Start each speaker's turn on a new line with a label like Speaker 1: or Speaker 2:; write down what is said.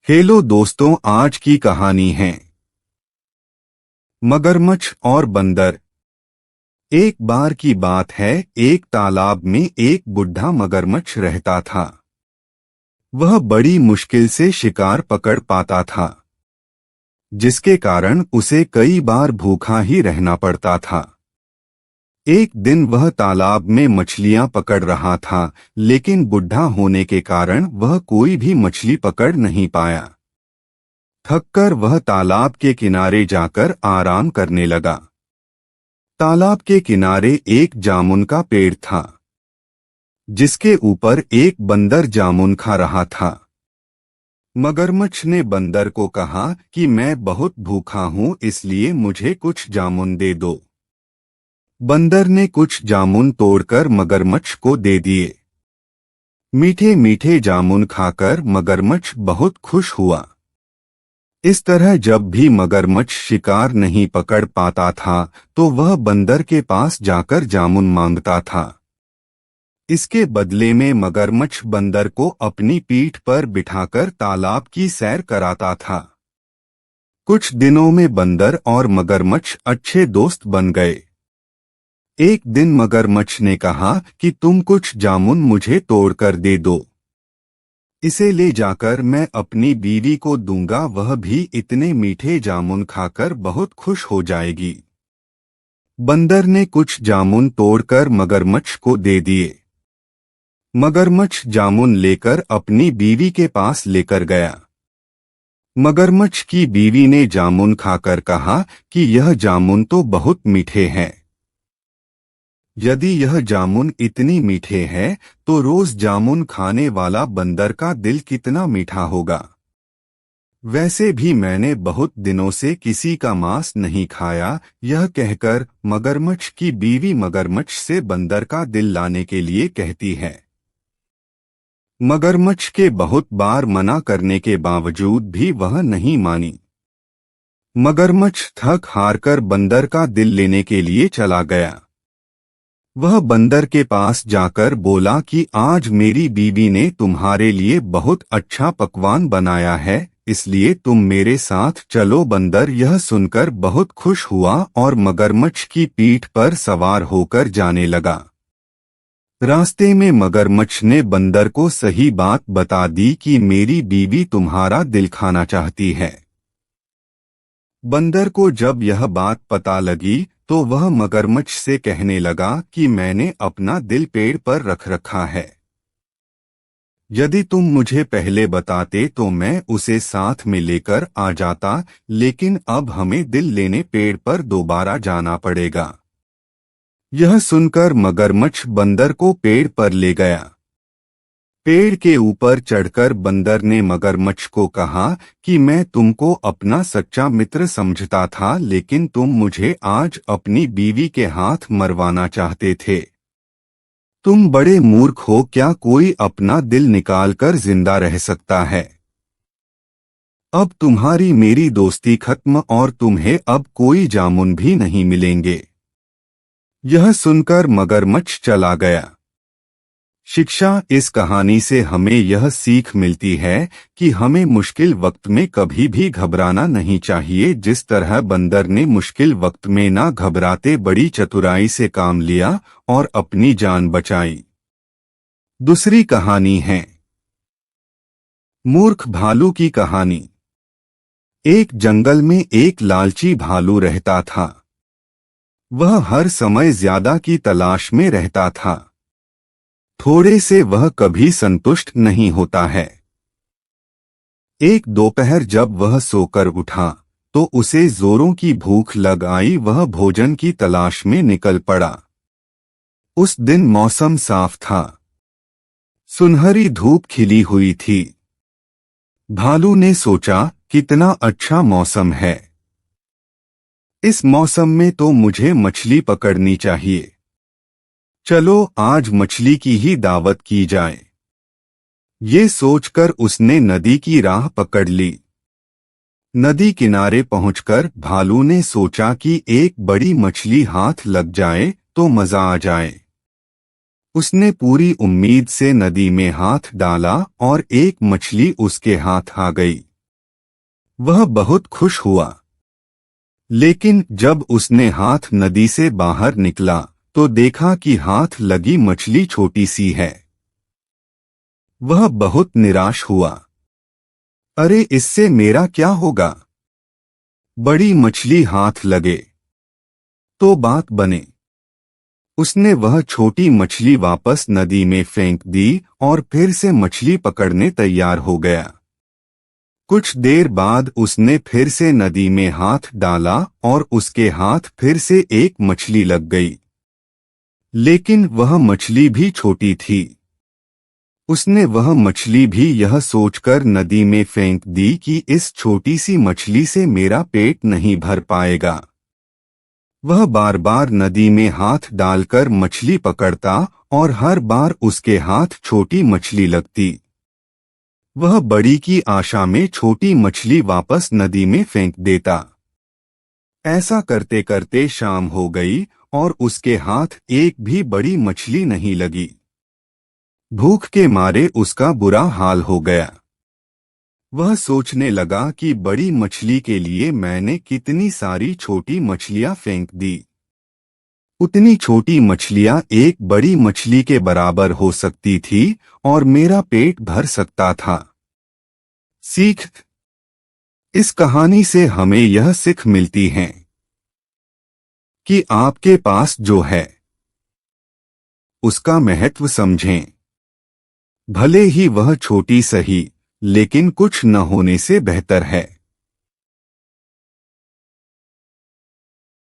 Speaker 1: Hello दोस्तों, आज की कहानी है मगरमच्छ और बंदर। एक बार की बात है, एक तालाब में एक बुढ़ा मगरमच्छ रहता था। वह बड़ी मुश्किल से शिकार पकड़ पाता था, जिसके कारण उसे कई बार भूखा ही रहना पड़ता था। एक दिन वह तालाब में मछलियां पकड़ रहा था, लेकिन बुढ़ा होने के कारण वह कोई भी मछली पकड़ नहीं पाया। थककर वह तालाब के किनारे जाकर आराम करने लगा। तालाब के किनारे एक जामुन का पेड़ था, जिसके ऊपर एक बंदर जामुन खा रहा था। मगरमच्छ ने बंदर को कहा कि मैं बहुत भूखा हूं, इसलिए मुझे कुछ जामुन दे दो। बंदर ने कुछ जामुन तोड़कर मगरमच्छ को दे दिए। मीठे मीठे जामुन खाकर मगरमच्छ बहुत खुश हुआ। इस तरह जब भी मगरमच्छ शिकार नहीं पकड़ पाता था, तो वह बंदर के पास जाकर जामुन मांगता था। इसके बदले में मगरमच्छ बंदर को अपनी पीठ पर बिठाकर तालाब की सैर कराता था। कुछ दिनों में बंदर और मगरमच्छ अच्छे दोस्त बन गए। एक दिन मगरमच्छ ने कहा कि तुम कुछ जामुन मुझे तोड़कर दे दो। इसे ले जाकर मैं अपनी बीवी को दूंगा, वह भी इतने मीठे जामुन खाकर बहुत खुश हो जाएगी। बंदर ने कुछ जामुन तोड़कर मगरमच्छ को दे दिए। मगरमच्छ जामुन लेकर अपनी बीवी के पास लेकर गया। मगरमच्छ की बीवी ने जामुन खाकर कहा कि यह जामुन तो बहुत मीठे हैं। यदि यह जामुन इतनी मीठे हैं, तो रोज जामुन खाने वाला बंदर का दिल कितना मीठा होगा। वैसे भी मैंने बहुत दिनों से किसी का मांस नहीं खाया। यह कहकर मगरमच्छ की बीवी मगरमच्छ से बंदर का दिल लाने के लिए कहती है। मगरमच्छ के बहुत बार मना करने के बावजूद भी वह नहीं मानी। मगरमच्छ थक हारकर बंदर का दिल लेने के लिए चला गया। वह बंदर के पास जाकर बोला कि आज मेरी बीवी ने तुम्हारे लिए बहुत अच्छा पकवान बनाया है, इसलिए तुम मेरे साथ चलो। बंदर यह सुनकर बहुत खुश हुआ और मगरमच्छ की पीठ पर सवार होकर जाने लगा। रास्ते में मगरमच्छ ने बंदर को सही बात बता दी कि मेरी बीवी तुम्हारा दिल खाना चाहती है। बंदर को जब यह बात पता लगी, तो वह मगरमच्छ से कहने लगा कि मैंने अपना दिल पेड़ पर रख रखा है। यदि तुम मुझे पहले बताते तो मैं उसे साथ में लेकर आ जाता, लेकिन अब हमें दिल लेने पेड़ पर दोबारा जाना पड़ेगा। यह सुनकर मगरमच्छ बंदर को पेड़ पर ले गया। पेड़ के ऊपर चढ़कर बंदर ने मगरमच्छ को कहा कि मैं तुमको अपना सच्चा मित्र समझता था, लेकिन तुम मुझे आज अपनी बीवी के हाथ मरवाना चाहते थे। तुम बड़े मूर्ख हो, क्या कोई अपना दिल निकालकर जिंदा रह सकता है? अब तुम्हारी मेरी दोस्ती खत्म और तुम्हें अब कोई जामुन भी नहीं मिलेंगे। यह सुनकर मगरमच्छ चला गया। शिक्षा: इस कहानी से हमें यह सीख मिलती है कि हमें मुश्किल वक्त में कभी भी घबराना नहीं चाहिए। जिस तरह बंदर ने मुश्किल वक्त में ना घबराते बड़ी चतुराई से काम लिया और अपनी जान बचाई। दूसरी कहानी है मूर्ख भालू की कहानी। एक जंगल में एक लालची भालू रहता था। वह हर समय ज्यादा की तलाश में रहता था। थोड़े से वह कभी संतुष्ट नहीं होता है। एक दोपहर जब वह सोकर उठा, तो उसे जोरों की भूख लग आई। वह भोजन की तलाश में निकल पड़ा। उस दिन मौसम साफ था। सुनहरी धूप खिली हुई थी। भालू ने सोचा, कितना अच्छा मौसम है। इस मौसम में तो मुझे मछली पकड़नी चाहिए। चलो आज मछली की ही दावत की जाए। ये सोचकर उसने नदी की राह पकड़ ली। नदी किनारे पहुंचकर भालू ने सोचा कि एक बड़ी मछली हाथ लग जाए तो मजा आ जाए। उसने पूरी उम्मीद से नदी में हाथ डाला और एक मछली उसके हाथ आ गई। वह बहुत खुश हुआ। लेकिन जब उसने हाथ नदी से बाहर निकला तो देखा कि हाथ लगी मछली छोटी सी है। वह बहुत निराश हुआ। अरे, इससे मेरा क्या होगा? बड़ी मछली हाथ लगे तो बात बने। उसने वह छोटी मछली वापस नदी में फेंक दी और फिर से मछली पकड़ने तैयार हो गया। कुछ देर बाद उसने फिर से नदी में हाथ डाला और उसके हाथ फिर से एक मछली लग गई। लेकिन वह मछली भी छोटी थी। उसने वह मछली भी यह सोचकर नदी में फेंक दी कि इस छोटी सी मछली से मेरा पेट नहीं भर पाएगा। वह बार बार नदी में हाथ डालकर मछली पकड़ता और हर बार उसके हाथ छोटी मछली लगती। वह बड़ी की आशा में छोटी मछली वापस नदी में फेंक देता। ऐसा करते करते शाम हो गई और उसके हाथ एक भी बड़ी मछली नहीं लगी। भूख के मारे उसका बुरा हाल हो गया। वह सोचने लगा कि बड़ी मछली के लिए मैंने कितनी सारी छोटी मछलियां फेंक दी। उतनी छोटी मछलियां एक बड़ी मछली के बराबर हो सकती थी और मेरा पेट भर सकता था। सीख। इस कहानी से हमें यह सीख मिलती है कि आपके पास जो है उसका महत्व समझें। भले ही वह छोटी सही, लेकिन कुछ न होने से बेहतर है।